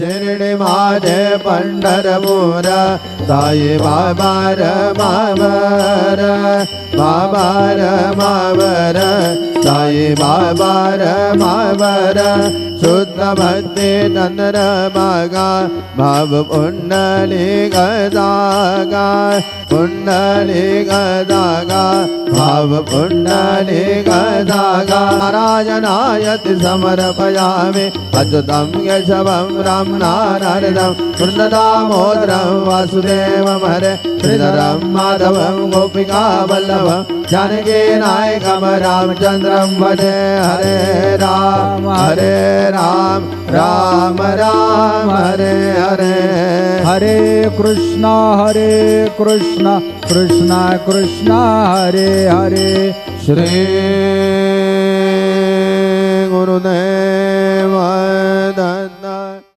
शिर्डी माझे पंढरपूर साई बाबा मावर बाबार मावर साई बाबार मावर शुद्ध भक्ती तंत्र बागा भाव पुंडली गदागा पुंडली गदागा भाव पुंडली गदागा नारायणायति समर्पयामि अच्युतं केशवं राम नारायणं कृष्णदामोदरं वासुदेवं हरे श्रीधरं माधवं गोपिका वल्लभं जानकी नायकं रामचन्द्रं भजे हरे राम राम राम हरे हरे हरे कृष्णा कृष्ण कृष्ण हरे हरे श्री गुरुदेव दत्त।